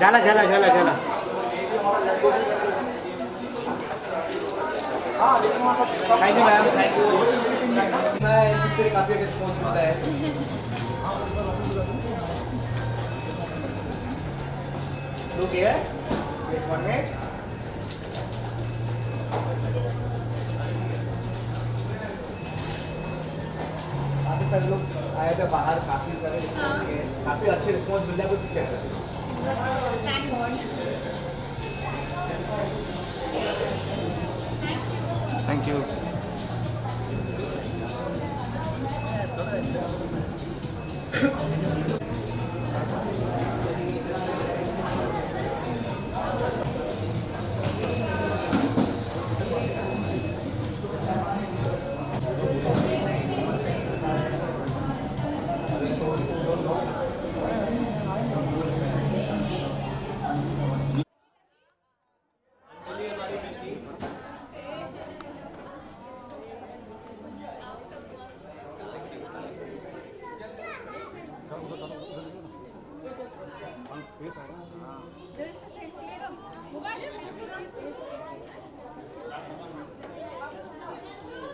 झाला झाला झाला झाला thank you ma'am thank you मैं इससे काफ़ी रिस्पॉन्स मिलता है look here just 1 minute काफ़ी सारे लोग आए थे बाहर काफ़ी सारे काफ़ी अच्छे रिस्पॉन्स मिल रहा है कुछ picture Thank God. Thank you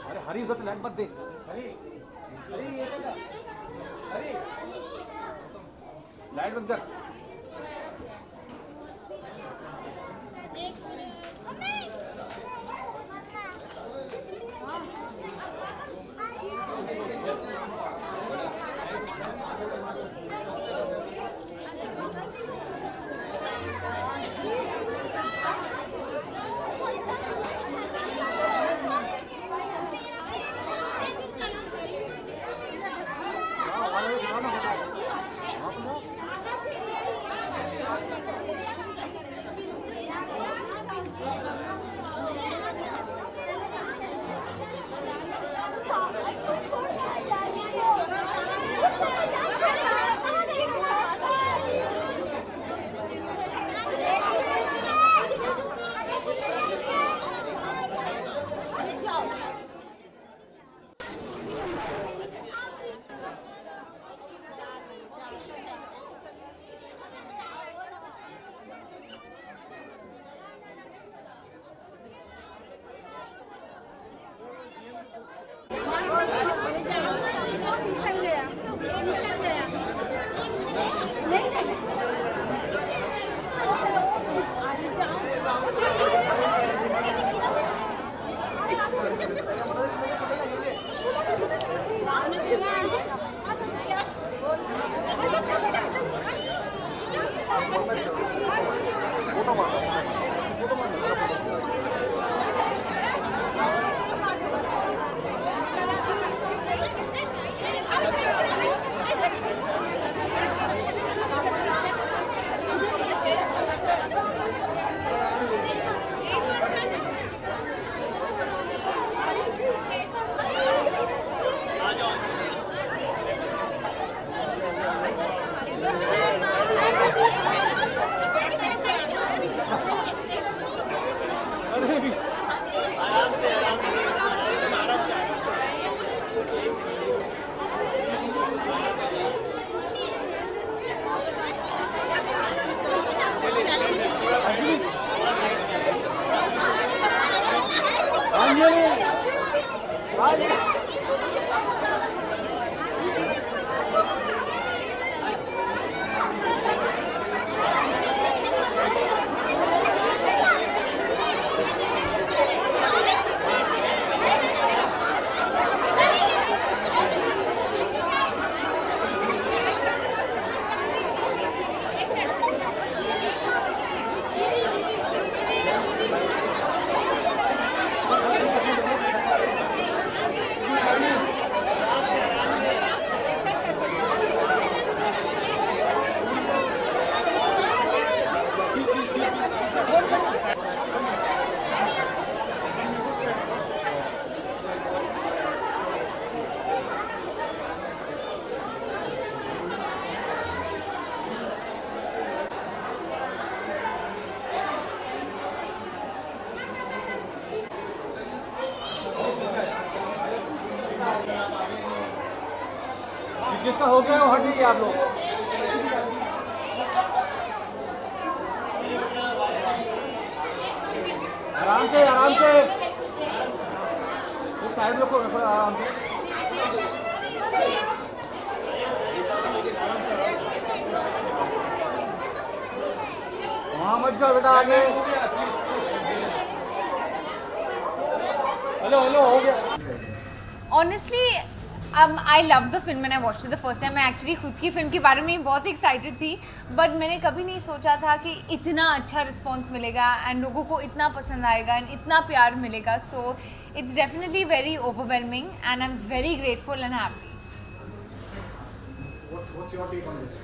अरे हरी उधर लाइट मत दे हरी हरी ये हरी लाइट बंद कर जिसका हो गया वो हट जाइए आप लोग। आराम से आराम से, साइड लोग को थोड़ा आराम से। वहाँ मत जाओ बेटा आगे। हेलो हेलो हो गया। Honestly, I loved the film when I watched it the first time. मैं एक्चुअली खुद की फिल्म के बारे में ही बहुत एक्साइटेड थी, बट मैंने कभी नहीं सोचा था कि इतना अच्छा रिस्पॉन्स मिलेगा एंड लोगों को इतना पसंद आएगा एंड इतना प्यार मिलेगा. So it's definitely very overwhelming and I am very grateful and happy. What's your take on this?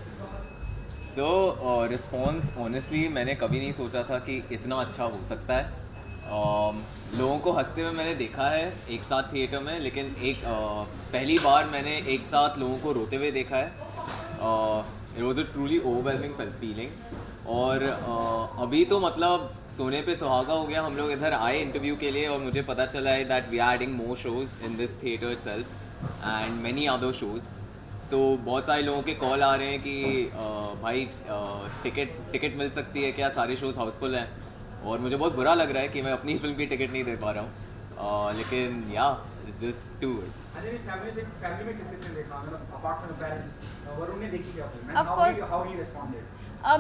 So response honestly मैंने कभी नहीं सोचा था कि इतना अच्छा हो सकता है. लोगों को हंसते हुए मैंने देखा है एक साथ थिएटर में, लेकिन पहली बार मैंने एक साथ लोगों को रोते हुए देखा है. It was a truly overwhelming feeling. और अभी तो मतलब सोने पे सुहागा हो गया. हम लोग इधर आए इंटरव्यू के लिए और मुझे पता चला है that we are adding more shows in this theatre itself and many other shows. तो बहुत सारे लोगों के कॉल आ रहे हैं कि भाई टिकट मिल सकती है क्या, सारे शोज़ हाउसफुल हैं. और मुझे बहुत बुरा लग रहा है कि मैं अपनी फिल्म की टिकट नहीं दे पा रहा हूँ, लेकिन या it's just too good. Family में किस किसने देखा, मतलब apart from the parents, Varun ने देखी क्या film? Of course. How he responded?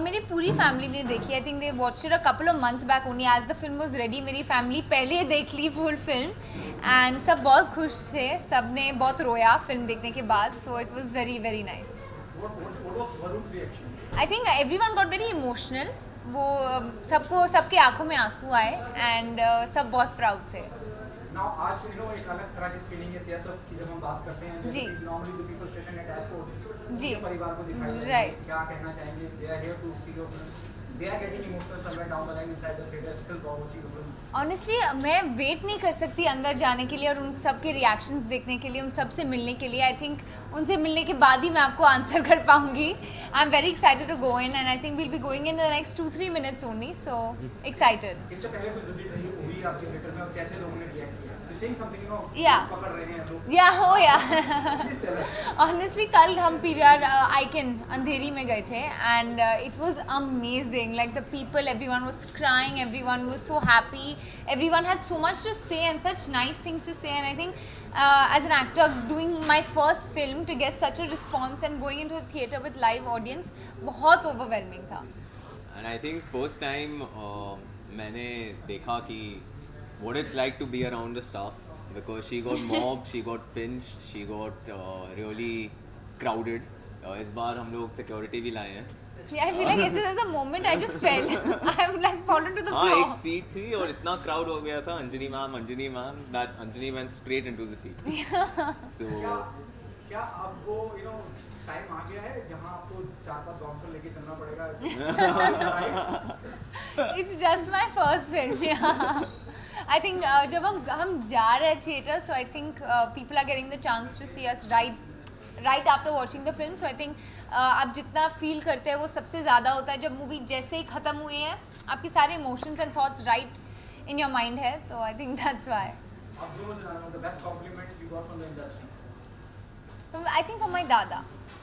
मेरी पूरी फैमिली ने देखी. I think they watched it a couple of months back only. As the film was ready मेरी फैमिली पहले देख ली फुल फिल्म एंड सब बहुत खुश थे. सब ने बहुत रोया फिल्म देखने के बाद. So it was very very nice. What was Varun's reaction? I think everyone got very emotional. वो सबके आंखों में आंसू आए एंड सब बहुत प्राउड थे. Now आज एक अलग तरह की फीलिंग है सीएसएफ की जब हम बात करते हैं. जी. Normally the people station at airport जी. परिवार को दिखाया जाता है. Right. क्या कहना चाहेंगे? They are here to see your film. They are getting emotional somewhere down the line inside the theatre still watching the film. Honestly मैं वेट नहीं कर सकती अंदर जाने के लिए और उन सब के रिएक्शंस देखने के लिए, उन सब से मिलने के लिए. आई थिंक उनसे मिलने के बाद ही मैं आपको आंसर कर पाऊंगी. I am very excited to go in and I think we'll be going in the next 2-3 minutes only. So excited. इससे पहले कुछ विजिट रही हुई आपके थिएटर में और कैसे लोगों ने रिएक्ट किया? You saying something Yeah. पकड़ रहे हैं लोग. या हो या Please tell us. ऑनेस्टली कल हम पीवीआर आइकन अंधेरी में गए थे and it was amazing. Like the people, everyone was crying, everyone was so happy, everyone had so much to say and such nice things to say. And I think as an actor doing my first film to get such a response and going into a theatre with live audience बहुत overwhelming था. And I think first time मैंने देखा कि what it's like to be around the staff, because she got mobbed, she got pinched, she got really crowded. इस बार हम लोग security भी लाए हैं. I feel like there's a moment I just fell. I'm like fallen to the हाँ, floor. एक seat थी और इतना क्राउड हो गया था. Anjani ma'am that Anjani went straight into the seat. So क्या अब वो टाइम आ गया है जहां आपको 4-5 बाउंसर लेके चलना पड़ेगा? It's just my first film. Yeah. I think जब हम जा रहे हैं theatre, so I think people are getting the chance to see us right after watching the film. So I think आप जितना फील करते हैं वो सबसे ज़्यादा होता है जब मूवी जैसे ही ख़त्म हुई है. आपके सारे emotions and thoughts right in your mind है. तो आई थिंक दैट्स वाई. अब दोनों से जानना, the best compliment you got from the industry? I think from my dada.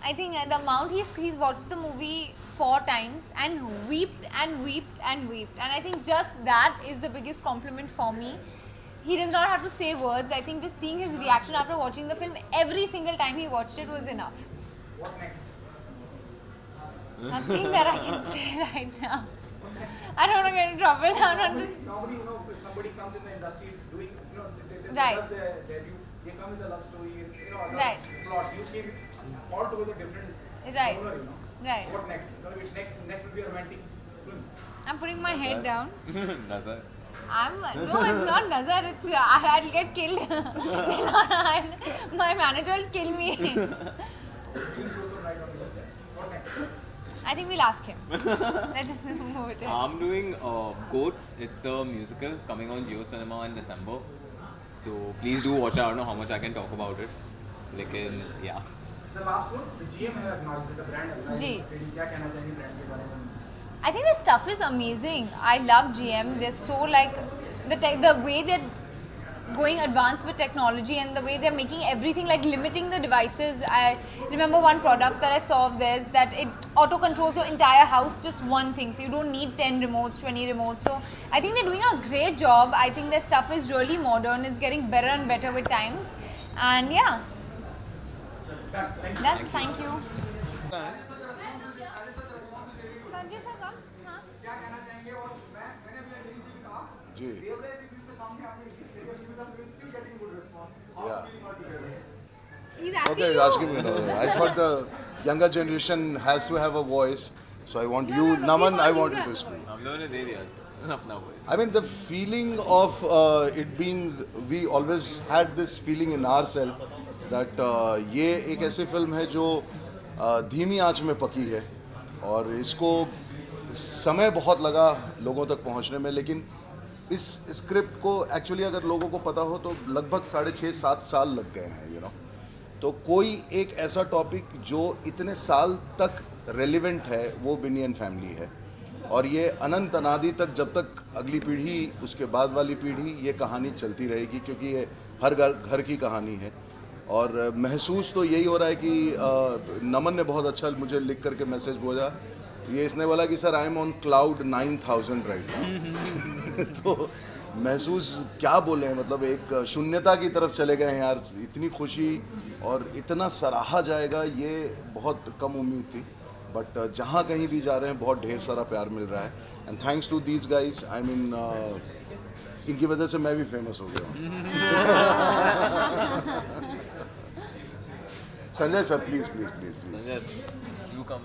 I think the amount he's watched the movie 4 times and wept and wept and wept. And I think just that is the biggest compliment for me. He does not have to say words. I think just seeing his reaction after watching the film every single time he watched it was enough. What next? Nothing that I can say right now. I don't want to get in trouble. I'm not just... Normally, somebody comes in the industry doing, they Right. does their debut, they come with a love story, other Right. plot. You came altogether different. Right. Genre, Right. What next? Next will be a romantic film. I'm putting my head down. Nazar. No, it's not Nazar. It's I'll get killed. My manager will kill me. You throw some light on the subject. What next? I think we'll ask him. Let's just move it. I'm doing Goats. It's a musical coming on Jio Cinema in December. So please do watch it. I don't know how much I can talk about it. Lekin, yeah. The last one, the GM has acknowledged, the brand acknowledged. जी. क्या कहना चाहेंगे brand के बारे में? I think the stuff is amazing. I love GM. They're so like the way that going advanced with technology and the way they're making everything, like limiting the devices. I remember one product that I saw of theirs that it auto controls your entire house, just one thing. So you don't need 10 remotes, 20 remotes. So I think they're doing a great job. I think their stuff is really modern. It's getting better and better with times. And yeah. Done. Thank you. Sanjay sir कब? हाँ. जी He's Okay, asking asking you. me. No, no. I thought the younger generation has to have a voice, so I want you, no, Naman, we I want want you you to to have a speak. हम लोगों ने दे दिया अपना voice. I mean, the feeling of it being, we always had this feeling in ourselves that ये एक ऐसी film है जो धीमी आंच में पकी है और इसको समय बहुत लगा लोगों तक पहुंचने में, लेकिन इस स्क्रिप्ट को एक्चुअली अगर लोगों को पता हो तो लगभग 6.5-7 साल लग गए हैं, तो कोई एक ऐसा टॉपिक जो इतने साल तक रेलिवेंट है वो बिनियन फैमिली है, और ये अनंत अनादि तक, जब तक अगली पीढ़ी उसके बाद वाली पीढ़ी, ये कहानी चलती रहेगी, क्योंकि ये हर घर की कहानी है। और महसूस तो यही हो रहा है कि नमन ने बहुत अच्छा मुझे लिख करके मैसेज भेजा, ये इसने बोला कि sir I am on cloud 9000 right now. तो महसूस क्या बोले हैं, मतलब एक शून्यता की तरफ चले गए हैं यार। इतनी खुशी और इतना सराहा जाएगा ये बहुत कम उम्मीद थी, बट जहाँ कहीं भी जा रहे हैं बहुत ढेर सारा प्यार मिल रहा है, and thanks to these guys. I mean इनकी वजह से मैं भी फेमस हो गया हूँ। Sanjay sir please please please please, Sanjay you come.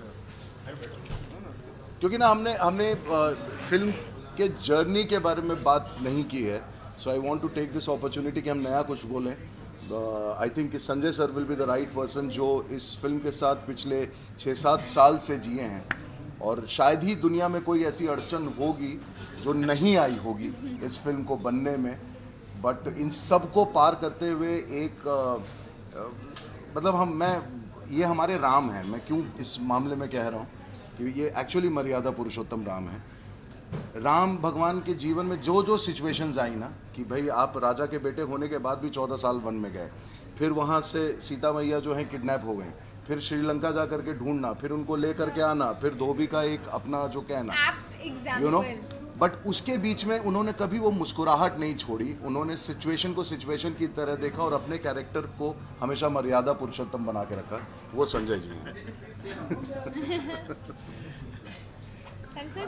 क्योंकि ना हमने फिल्म के जर्नी के बारे में बात नहीं की है, so I want to take this opportunity कि हम नया कुछ बोलें। I think Sanjay sir will be the right person जो इस फिल्म के साथ पिछले 6-7 साल से जिए हैं, और शायद ही दुनिया में कोई ऐसी अड़चन होगी जो नहीं आई होगी इस फिल्म को बनने में, बट इन सब को पार करते हुए एक मतलब ये हमारे राम हैं। मैं क्यों इस मामले में कह रहा हूँ कि ये एक्चुअली मर्यादा पुरुषोत्तम राम है। राम भगवान के जीवन में जो जो सिचुएशंस आई ना, कि भाई आप राजा के बेटे होने के बाद भी 14 साल वन में गए, फिर वहाँ से सीता मैया जो है किडनैप हो गई, फिर श्रीलंका जा करके ढूंढना, फिर उनको ले करके आना, फिर धोबी का एक अपना जो कहना, यू नो, बट उसके बीच में उन्होंने कभी वो मुस्कुराहट नहीं छोड़ी। उन्होंने सिचुएशन को सिचुएशन की तरह देखा और अपने कैरेक्टर को हमेशा मर्यादा पुरुषोत्तम बना के रखा। वो संजय जी हैं।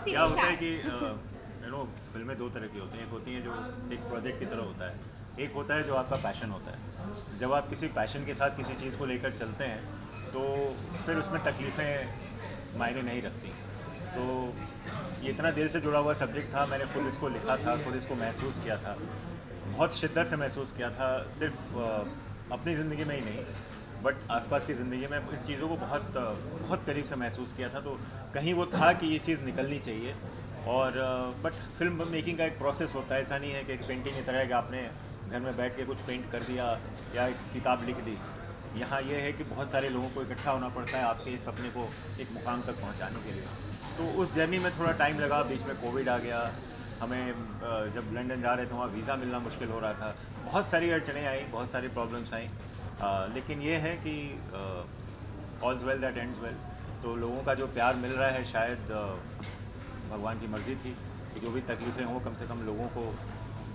क्या होता है कि फिल्में दो तरह की होती हैं। एक होती हैं जो एक प्रोजेक्ट की तरह होता है, एक होता है जो आपका पैशन होता है। जब आप किसी पैशन के साथ किसी चीज़ को लेकर चलते हैं तो फिर उसमें तकलीफ़ें मायने नहीं रखती। तो ये इतना दिल से जुड़ा हुआ सब्जेक्ट था, मैंने खुद इसको लिखा था, खुद इसको महसूस किया था, बहुत शिद्दत से महसूस किया था, सिर्फ अपनी ज़िंदगी में ही नहीं बट आसपास की ज़िंदगी में इस चीज़ों को बहुत करीब से महसूस किया था। तो कहीं वो था कि ये चीज़ निकलनी चाहिए। और बट फिल्म मेकिंग का एक प्रोसेस होता है, ऐसा नहीं है कि एक पेंटिंग की तरह है कि आपने घर में बैठ के कुछ पेंट कर दिया या एक किताब लिख दी। यहाँ ये है कि बहुत सारे लोगों को इकट्ठा होना पड़ता है आपके इस सपने को एक मुकाम तक पहुँचाने के लिए। तो उस जर्नी में थोड़ा टाइम लगा, बीच में कोविड आ गया, हमें जब लंदन जा रहे थे वहाँ वीज़ा मिलना मुश्किल हो रहा था, बहुत सारी अड़चनें आई, बहुत सारी प्रॉब्लम्स आई, लेकिन ये है कि ऑल्स वेल दैट एंड्स वेल। तो लोगों का जो प्यार मिल रहा है शायद भगवान की मर्ज़ी थी कि जो भी तकलीफ़ें हों कम से कम लोगों को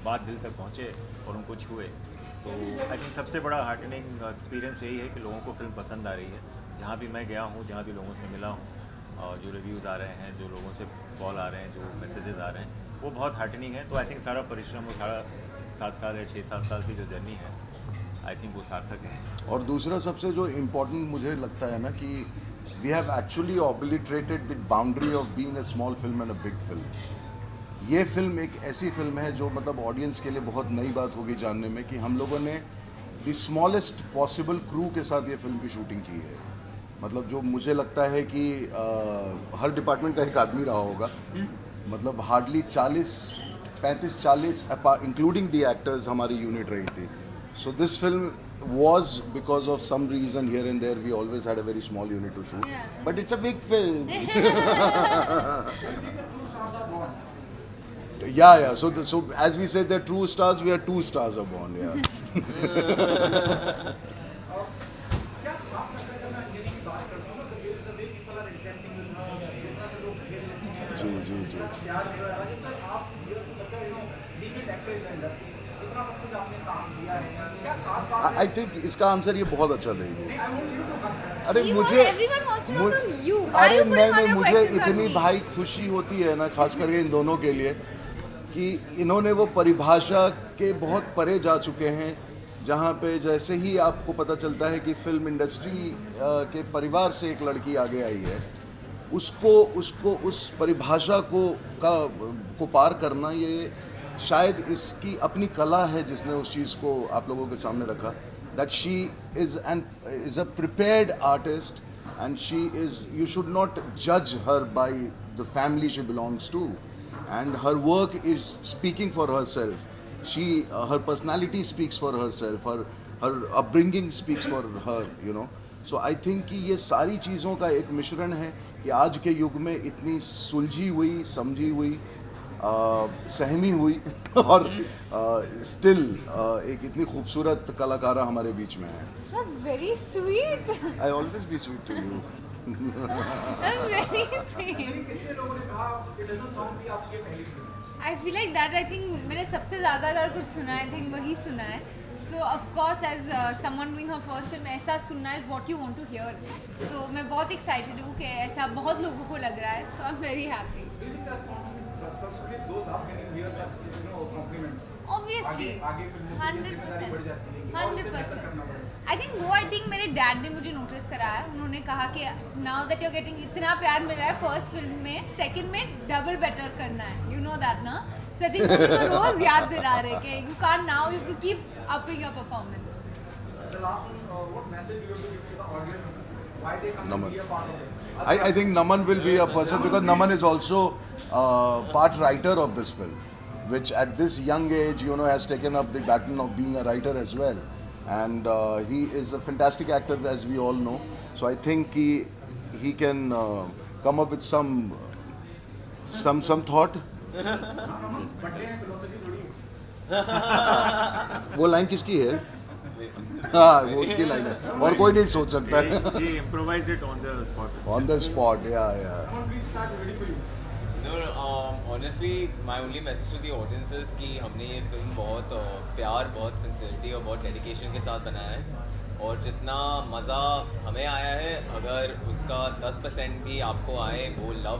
बात दिल तक पहुँचे और उनको छुए। तो आई थिंक सबसे बड़ा हार्टनिंग एक्सपीरियंस यही है कि लोगों को फिल्म पसंद आ रही है। जहाँ भी मैं गया हूँ, जहाँ भी लोगों से मिला हूँ, और जो रिव्यूज़ आ रहे हैं, जो लोगों से कॉल आ रहे हैं, जो मैसेजेस आ रहे हैं, वो बहुत हार्टनिंग है। तो आई थिंक सारा परिश्रम, वो सारा 7 साल या 6-7 साल की जो जर्नी है, आई थिंक वो सार्थक है। और दूसरा सबसे जो इम्पोर्टेंट मुझे लगता है ना कि we have actually obliterated the boundary of being a small film and a big film. ये फिल्म एक ऐसी फिल्म है जो मतलब ऑडियंस के लिए बहुत नई बात होगी जानने में कि हम लोगों ने द स्मॉलेस्ट पॉसिबल क्रू के साथ ये फिल्म की शूटिंग की है। मतलब जो मुझे लगता है कि हर डिपार्टमेंट का एक आदमी रहा होगा, मतलब हार्डली 35-40 इंक्लूडिंग द एक्टर्स हमारी यूनिट रही थी। So this film was because of some reason here and there we always had a very small unit to shoot, but it's a big film. Yeah. So as we say, they're true stars. We are 2 stars are born. Yeah. जी जी जी I think इसका answer ये बहुत अच्छा देंगे। अरे मुझे everyone wants to know from you. Why अरे you putting all नहीं, your मुझे questions on इतनी me? भाई खुशी होती है ना, खास करके इन दोनों के लिए, कि इन्होंने वो परिभाषा के बहुत परे जा चुके हैं, जहाँ पे जैसे ही आपको पता चलता है कि फिल्म इंडस्ट्री के परिवार से एक लड़की आगे आई है, उसको उस परिभाषा को पार करना, ये शायद इसकी अपनी कला है जिसने उस चीज़ को आप लोगों के सामने रखा। That she is a prepared artist and she is, you should not judge her by the family she belongs to, and her work is speaking for herself. Her personality speaks for herself, her upbringing speaks for her, you know. So I think कि ये सारी चीज़ों का एक मिश्रण है कि आज के युग में इतनी सुलझी हुई, समझी हुई, सहमी हुई और स्टिल एक इतनी खूबसूरत कलाकारा हमारे बीच में है। It was very sweet. I always be sweet to you. That was very sweet. I feel like that. I think मैंने सबसे ज़्यादा अगर कुछ सुना है, I think वही सुना है. So of course, as someone doing her first film, ऐसा सुनना is what you want to hear. So मैं बहुत excited हूँ कि ऐसा बहुत लोगों को लग रहा है. So I'm very happy. Obviously, 100%. I think मेरे डैड ने मुझे नोटिस कराया. उन्होंने कहा कि now that you're getting इतना प्यार मिल रहा है फर्स्ट फिल्म में, सेकंड में डबल बेटर करना है. You know that ना? So I think मुझे तो रोज याद दिला रहे कि you can't now, you have to keep upping your performance. The last one, what message you have to give to the audience? Why they come Naman. to be a part of it? I think Naman will be a person, because Naman is also part writer of this film, which at this young age, you know, has taken up the baton of being a writer as well. And he is a fantastic actor, as we all know. So I think he can come up with some thought. वो line किसकी है? हाँ, वो उसकी line है और कोई नहीं सोच सकता है। He improvised it on the spot. On the spot, yeah. No, honestly, my only message to the audience is कि हमने ये फिल्म बहुत प्यार, बहुत सिंसियरिटी और बहुत डेडिकेशन के साथ बनाया है, और जितना मज़ा हमें आया है, अगर उसका 10% भी आपको आए, वो लव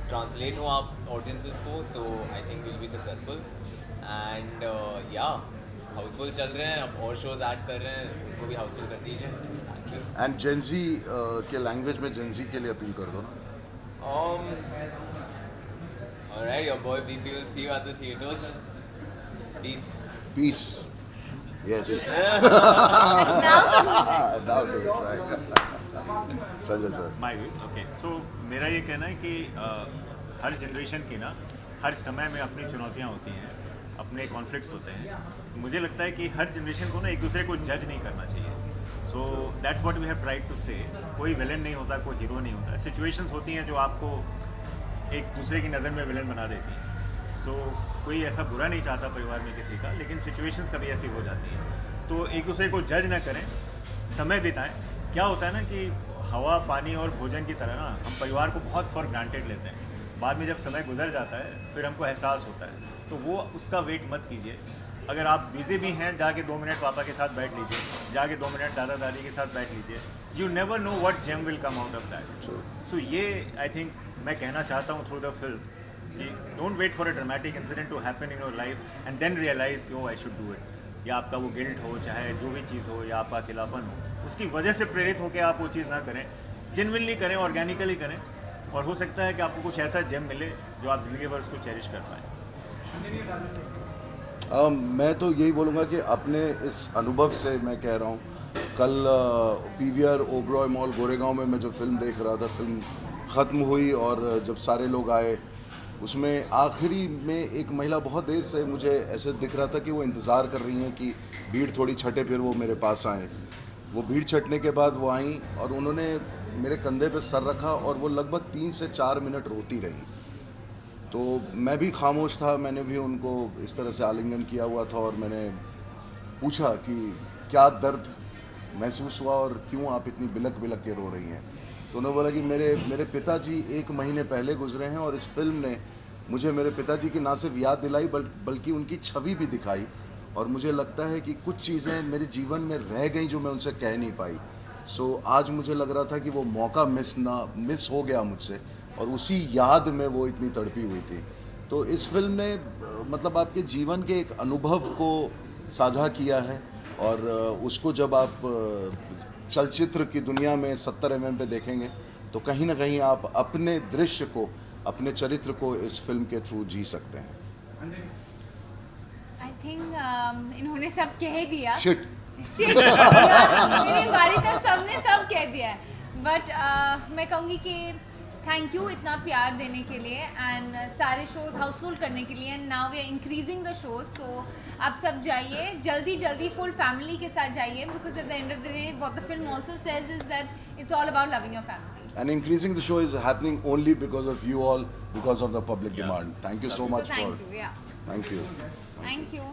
ट्रांसलेट हो आप ऑडियंसेस को, तो I think will be successful. And या हाउसफुल चल रहे हैं, अब और शोज ऐड कर रहे हैं, उनको भी हाउसफुल कर दीजिए. Thank you. एंड जेंजी के लैंग्वेज में जेंजी के लिए अपील कर दो ना. Alright, your boy BP will see you at the theaters. Peace. Peace. Yes. Now do it, right. Sanjay sir. My view, okay. So मेरा ये कहना है कि हर जनरेशन की ना हर समय में अपनी चुनौतियाँ होती हैं, अपने कॉन्फ्लिक्ट्स होते हैं. मुझे लगता है कि हर जनरेशन को ना एक दूसरे को जज नहीं करना चाहिए. So that's what we have tried to say. कोई विलन नहीं होता, कोई हीरो नहीं होता. सिचुएशंस होती हैं जो आपको एक दूसरे की नज़र में विलन बना देती हैं. सो कोई ऐसा बुरा नहीं चाहता परिवार में किसी का, लेकिन सिचुएशंस कभी ऐसी हो जाती हैं. तो एक दूसरे को जज ना करें, समय बिताएं. क्या होता है ना कि हवा, पानी और भोजन की तरह ना हम परिवार को बहुत फॉर ग्रांटेड लेते हैं. बाद में जब समय गुजर जाता है फिर हमको एहसास होता है. तो वो उसका वेट मत कीजिए. अगर आप बिजी भी हैं, जाके 2 मिनट पापा के साथ बैठ लीजिए, जाके 2 मिनट दादा दादी के साथ बैठ लीजिए. You never know what gem will come out of that. So ये आई थिंक मैं कहना चाहता हूँ थ्रू द फिल्म कि don't wait for a dramatic incident to happen in your life and then realise कि oh I should do it. या आपका वो गिल्ट हो, चाहे जो भी चीज़ हो, या आपका अकेलापन हो, उसकी वजह से प्रेरित होकर आप वो चीज़ ना करें. जेन्युइनली करें, ऑर्गेनिकली करें, और हो सकता है कि आपको कुछ ऐसा जेम मिले जो आप ज़िंदगी भर उसको चेरिश कर पाएँ. मैं तो यही बोलूँगा कि अपने इस अनुभव से मैं कह रहा हूँ, कल पीवीआर ओबरॉय मॉल गोरेगांव में मैं जो फिल्म देख रहा था, फिल्म ख़त्म हुई और जब सारे लोग आए, उसमें आखिरी में एक महिला बहुत देर से मुझे ऐसे दिख रहा था कि वो इंतज़ार कर रही हैं कि भीड़ थोड़ी छटे फिर वो मेरे पास आएँ. वो भीड़ छटने के बाद वो आई और उन्होंने मेरे कंधे पे सर रखा और वो लगभग 3 से 4 मिनट रोती रही. तो मैं भी खामोश था, मैंने भी उनको इस तरह से आलिंगन किया हुआ था और मैंने पूछा कि क्या दर्द महसूस हुआ और क्यों आप इतनी बिलक बिलक के रो रही हैं। तो उन्होंने बोला कि मेरे पिताजी 1 महीने पहले गुजरे हैं और इस फिल्म ने मुझे मेरे पिताजी की ना सिर्फ याद दिलाई बल्कि उनकी छवि भी दिखाई, और मुझे लगता है कि कुछ चीज़ें मेरे जीवन में रह गई जो मैं उनसे कह नहीं पाई। सो आज मुझे लग रहा था कि वो मौका मिस हो गया मुझसे, और उसी याद में वो इतनी तड़पी हुई थी। तो इस फिल्म ने मतलब आपके जीवन के एक अनुभव को साझा किया है, और उसको जब आप चलचित्र की दुनिया में 70 mm पे देखेंगे तो कहीं ना कहीं आप अपने दृश्य को, अपने चरित्र को इस फिल्म के थ्रू जी सकते हैं। आई थिंक इन्होंने सब कह दिया। शिट Shit, मेरी बारी तक सबने सब कह दिया है, बट मैं कहूँगी कि थैंक यू इतना प्यार देने के लिए एंड सारे शोज हाउसफुल करने के लिए। And now we are increasing the shows, so आप सब जाइए जल्दी फुल फैमिली के साथ जाइए, because at the end of the day what the film also says is that it's all about loving your family. And increasing the show is happening only because of you all, because of the public demand. Thank you so much So for. thank you, yeah. Thank you. Thank you.